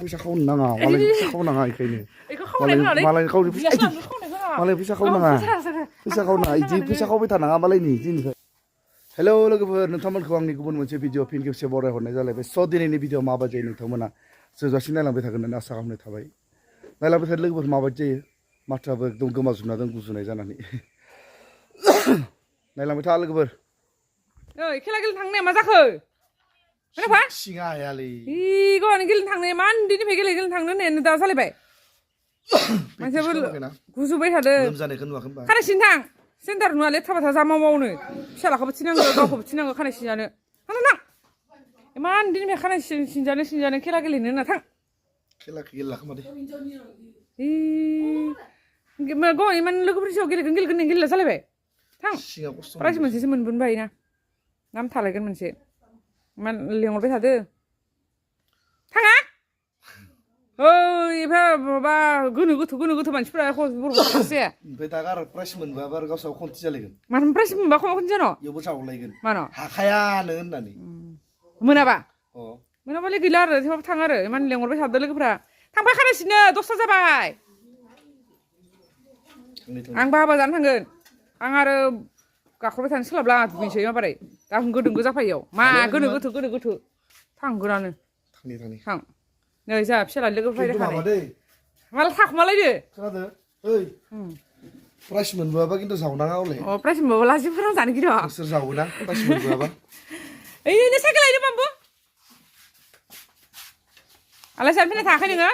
फैसाखौ नाङा मालाय फैसाखौ नाङा इखायनो मालायखौ मालाय फैसाखौ नाङा फैसाखौ नाङा इदि फैसाखौ बाय थानाङा मालायनि दिननिफ्राय हेलौ लोगोफोर नोंथांमोनखौ आंनि गुबुन मोनसे भिडिअ फिन खेबसे बरायहरनाय जालायबाय स' दिनैनि भिडिअ माबायदि जायो नोंथांमोना जोजासिम नायलांबाय थागोन होननानै आसा खालामनाय थाबाय नायलांबाय थानाय लोगोफोर माबायदि जायो माथ्राबो एकदम गोमाजोबना दं गुजुनाय जानानै नायलांबाय था लोगोफोर ओइ खेला गेलेनो थांनाया मा जाखो खोनाफा सिङा हायालै इ गवानि गेलेनो थांनाया मा उन्दैनिफ्राय गेलेनो थांनो होननायानो दा जालायबाय मानसियाबो गुजुबाय थादों लोमजानायखौ नुवाखै होनबा खानाय सिन थां सेन्टार नुवा लेथ्रा बाथा जा मावनो फिसालाखौबो थिनांगौ गावखौबो थिनांगौ खानाय सिनजानो थां थां इमान उन्दैनिफ्राय खानाय सिनजानो खेला गेलेनो होनना थां खेलाखौ गेलेला खोमा दे गवानि इमान लोगोफोरनि सायाव गेलेगोन गेलेला जालायबाय थां प्राइज मोनसेसो मोनबोबाय ना नाम थालायगोन मोनसे मान लेंहरबाय थादो थाङा ओइ माबा गोनो गोथो मानसिफोरा बर'फोरसो ओमफ्राय दा आरो प्राइज मोनबा आरो गावसाव खन्थि जालायगोन मानो प्राइज मोनबा खन्थि जानो इयावबो सावलायगोन मानो हाखायानो होननानै मोनाबा अ मोनाबालाय गैला आरो थेवबाबो थाङो आरो इमान लेंहरबाय थादो लोगोफ्रा थांबाय खानायसिनो 10ता जाबाय आं बाबा जानो थांगोन आं आरो गाखोबाय थानो सोलाबला दुगैनोसै माबारै दा गोदोंगो जाफायो मा गोनो गोथो थांगोनानो थां नै जा फिसाला लोगो फैदो माला थाखुमालायदो खोनादो ओइ प्राइज मोनबोआबा खिन्थु जावनाङा हले अ प्राइज मोनबोला लाजिफोराव जानो गिरो नोंसोर जावोना प्राइज मोनबोआबा ओइनो साइकेल लायदो बाम्बु आलाय सार फैना थाङाखै नोङो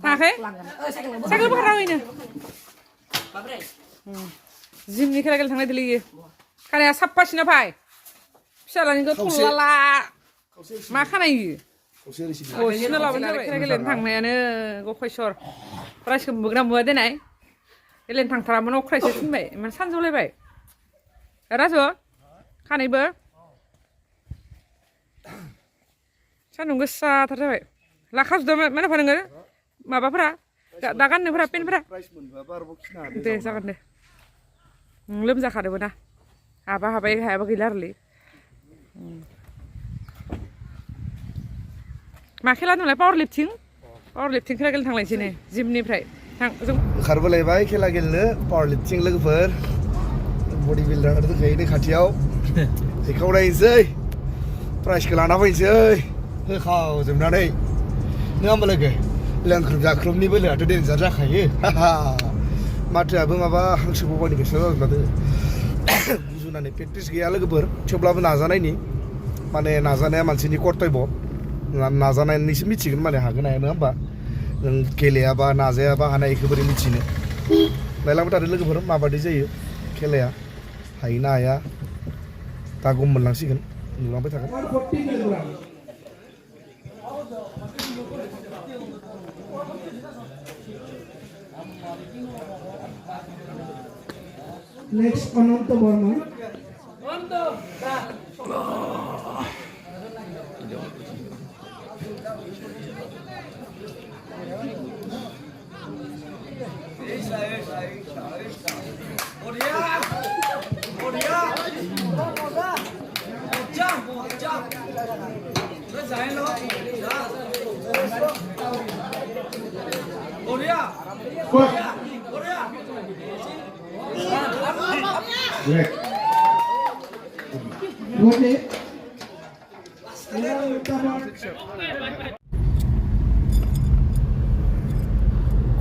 थाङाखै साइकेल बोखारा ओइनो जिमनि खेला गेलेनो थांनाय दिलै खानाया साफासिना फाय फिसालानिखौ थलाला मा खानाय सिना लाबानो जाबाय खेला गेलेनो थांनायानो गफायसर प्राइजखौ मोनबोगोना मोना देनाय गेलेनो थांथारामोन अख्रायसो थिनबाय इमान सानजौलायबाय राजु खानायबो सान्दुं गोसाथार जाबाय लाखाजोबदों मानोफा नोङो माबाफोरा दा गाननोफोरा पेन्टफोरा दे जागोन दे लोमजाखादोंबो ना हाबाय हायाबा गैला आरोलै मा खेला दंलाय पावार लिफ्टिं खेला गेलेनो थांलायसै नै जिमनिफ्राय थां जों ओंखारबोलायबाय खेला गेलेनो पावार लिफ्टिं लोगोफोर बडि बिल्डार दंखायो नै खाथियाव बेखौ नायनोसै प्राइजखौ लाना फैनोसै होखावजोबनानै नङा होमबा लोगो लोंख्रुब जाख्रुबनि बोलोआथ' डेन्जार जाखायो माथोआबो माबा हांसो बबानि गोसो जाजोबना गुजुनानै प्रेक्टिस गैया लोगोफोर थेवब्लाबो नाजानायनि माने नाजानाया मानसिनि कर्तब्य नाजानायनिसो मिथिगोन माने हागोन हाया नङा होमबा नों गेलेयाबा नाजायाबा हानायखौ बोरै मिथिनो नायलांबाय थादो लोगोफोर माबादि जायो खेलाया हायो ना हाया दा गम मोनलांसिगोन नुलांबाय थागोन Next, Ananta Burma.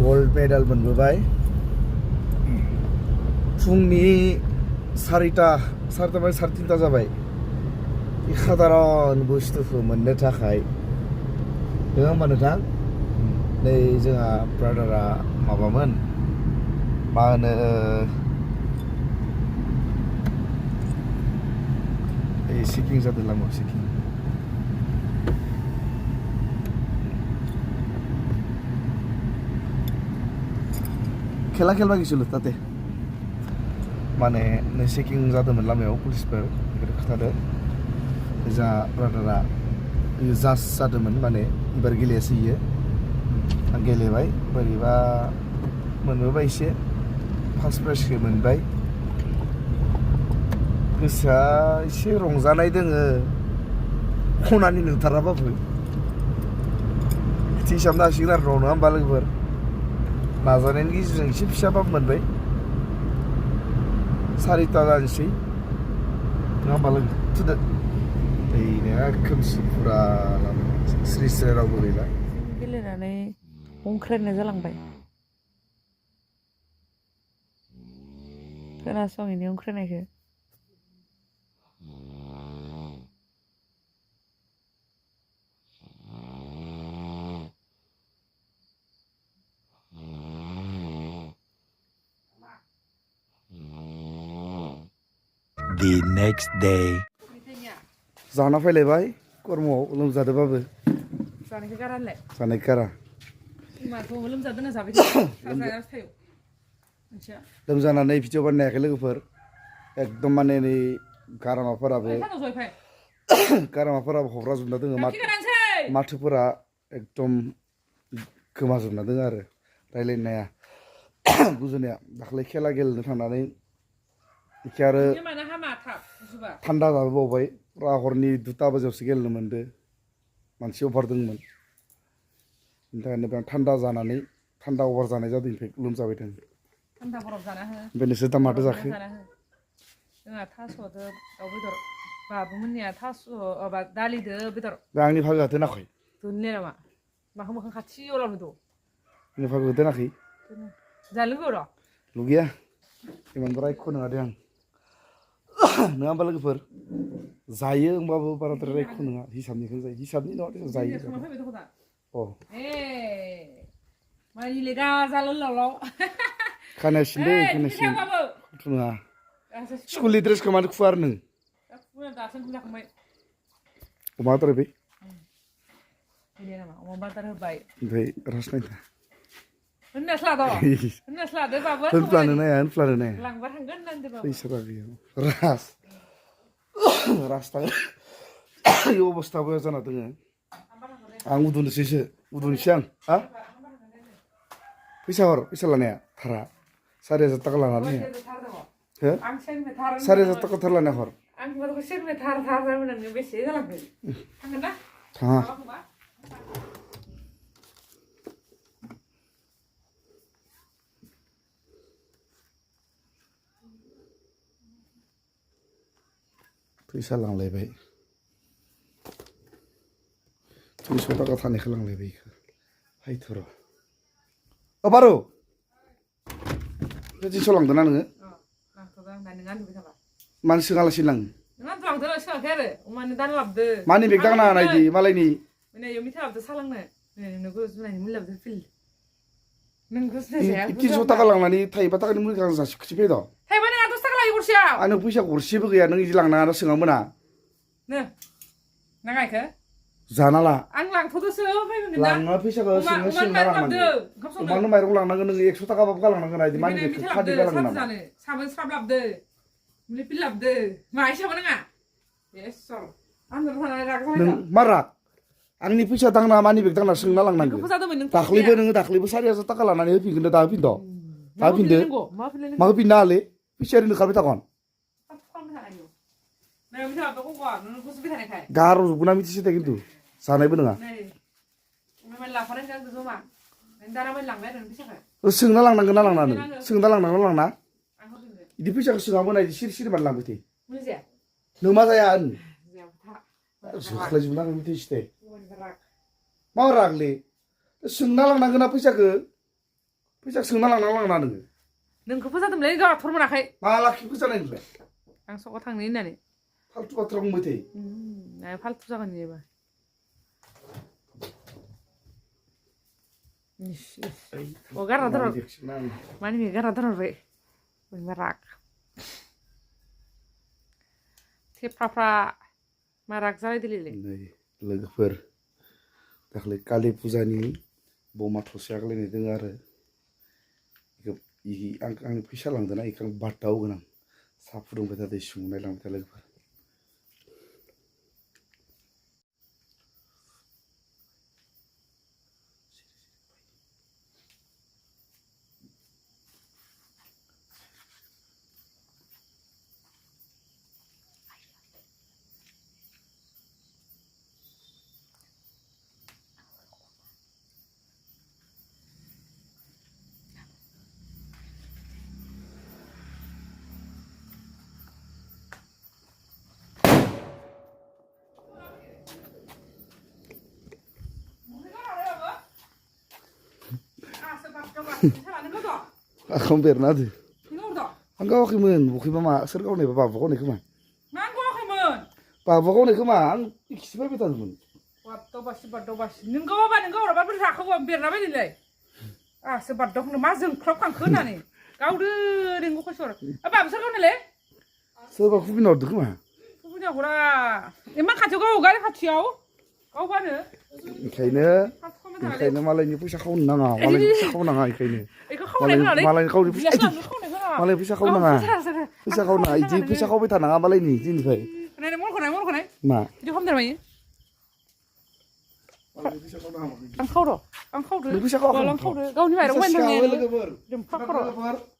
Gold medal मोनबोबाय फुंनि 4ता माने 3:30 जाबाय साधारन बुस्थुखौ मोननो थाखाय नङा होमबा नोंथां नै जोंहा ब्रादारा माबामोन मा होनो सिकिं जादों लामा सिकिं खेला खेलबा गिसिल ताते माने चेकिं जादोंमोन लामायाव पुलिसफोर बेखौ खोथादो जा ब्रादारा जास्ट जादोंमोन माने एबार गेलेयासै इयो आं गेलेबाय बोरैबा मोनबोबाय एसे फार्स्ट प्राइजखौ मोनबाय गोसोआ एसे रंजानाय दोङो खनानि नुथाराबाबो बिदि हिसाब नांसिगोन आरो नङा होमबा लोगोफोर नाजानायनि गेजेरजों एसे फिसाबाबो मोनबाय 4ता जानोसै नङा होमबा लोगो थुदो दैया खोमसि फुरा स्रि स्रि रावबो गैला गेलेनानै अंख्रायनाय जालांबाय खोनासङैनि अंख्रायनायखौ The next day. जाना फैलायबाय कर्मआव लोमजादोबाबो जानायखौ गारालाय जानाय गारा माखौ लोमजादों ना जाबाय थायो मिथिया लोमजानानै भिडिअ बानायाखै लोगोफोर एकदम माने नै गारामाफोराबो हब्राजोबना दोङो माथोफोरा एकदम गोमाजोबना दोङो आरो रायलायनाया गुजुनाया दाख्लै खेला गेलेनो थांनानै एखे आरो थान्दा जाबोबावबाय फुरा हरनि 2ता बाजियावसो गेलेनो मोनदो मानसि अभार दंमोन बेनि थाखायनो बेयाव थान्दा जानानै थान्दा अभार जानाय जादों ओमफ्राय लोमजाबाय दं थान्दा बरफ जाना हो ओमफ्राय नोंसोर दा माथो जाखो जोंहा थास'दो दाउ बेदर बाबुमोननिया थास' माबा दालिदो बेदर दा आंनि भागोआ दोनाखै दोनले नामा माखौ मोखां खाथियाव लाबो दं आंनि भागोआ दोनाखै जा लोगो र' लुगैया इमानबो रायख' नङा दे आं नङा होमबा लोगोफोर जायो होमबाबो बाराद्राय रायख' नङा हिसाबनिखौ जायो हिसाबनि नङा जायो अ मानिले गाजाल लाव खानाया सिनदो खानाया सिन नङा स्कुलनि ड्रेसखौ मानो खुवा आरो नों दासो जाखांबाय अमा आदार होबाय अमा आदार होबाय ओमफ्राय रास नायदा होनस्लादो बाबु होनफ्लानो नाया लांबा थांगोन होनदो बाबु फैसा गैया रास थाङो बे अबस्थाबो जाना दोङो आं उन्दुनोसै आं हा फैसा लानाया थारा 4,000 थाखा लानानै हो 4,000 थाखा थार लानाया हर बेसे जालांखो थांगोन ना थाङा फैसा लांलायबाय 300 थाखा थानायखौ लांलायबाय इखो हायथ' र' बारु बे 300 लांदोंना नोङो मानो सोङालासिनो लाङो मानि बेग दांना नायदि मालायनि 300 थाखा लांनानै 5 थाखानि मुलिखौ आं जासिखोसो फैद' आंनो फैसा गरसेबो गैया नों इदि लांनाङा सोङा मोना जाना ला आं लांथ'दोसो लाङा फैसाखौ सोंना लांनांगौ अमानो माइरं लांनांगोन नों 100 थाखाबाबो गालांनांगोन आइदि मानि बेखौ खादि गालांगोन नामा साबोन स्राब लाबदो मुलि पिल लाबदो मा हिसाब नङा बेसर आंजों थानानै राग जाबाय नों मा राग आंनि फैसा दांना मानि बेग दांना सोंना लांनांगौ दाख्लैबो 4,000 थाखा लानानै होफिनगोन दा होफिनद' दा होफिनदो मा होफिननो हालै फैसाया ओरैनो खारबाय थागोन गार' जोबगोना मिथिसो दे खिन्थु जानायबो नङा सोंना लांनांगोन ना लांना नों सोंना लांनांगौ लांना बिदि फैसाखौ सोङाबो नाय सिरि सिरि बानो लांबाय थायो नों मा जाया जोख्लायजोबना नों मिथिसो दे मा रागलै सोंना लांनांगोन ना फैसाखौ सोंना लांना नोङो नोंखौ फोजादोंमोनलै गाथर मोनाखै मा लाखि फोजानाय नोंलाय आं सकाव थांनो होननानै फालतु बाथ्रा बुंबाय थायो फालतु जागोन बेबा गारना दोनहर मानि गारना दोनहरबाय बोरैबा राग थेफ्राफ्रा मा राग जालायदोलै लोगोफोर दाख्लै कालि फुजानि बमा थसे आग्लायनाय दङ आरो आं फैसा लांदोंना इखौ बार्था होगोन आं साहा फुदुंबाय था दै संनाय लांबाय था लोगोफोर Aku berna tuh. Ini udah. Angga wakimun, wakim mama, serkau nih bapak kau nih kemana? Nanggo kemen. Bapak kau nih kemana? Ikisipa betul mun. Waktu basi. Nenggo apa bersaku hampir apa nilai? Ah sebadok nama jeng krok kan kena nih. Kau deh nenggo kesor. Apa besar kau nilai? Serba kupin order kemana? Punya kura. Emang kacau kau gak kacau? Kau mana? Kayaknya malah ini pusat kau nanga, malah pusat kau nanga kayaknya. Malah kau di pusat. Malah pusat kau nanga. Pusat kau nanga, iji pusat kau betul nanga malah ini, ini kaya. Kenapa mau kenapa? Ma. Jadi kamu dari mana? Ang kau doh. Pusat kau. Kau ni bayar uang tanya. Jumpa kau.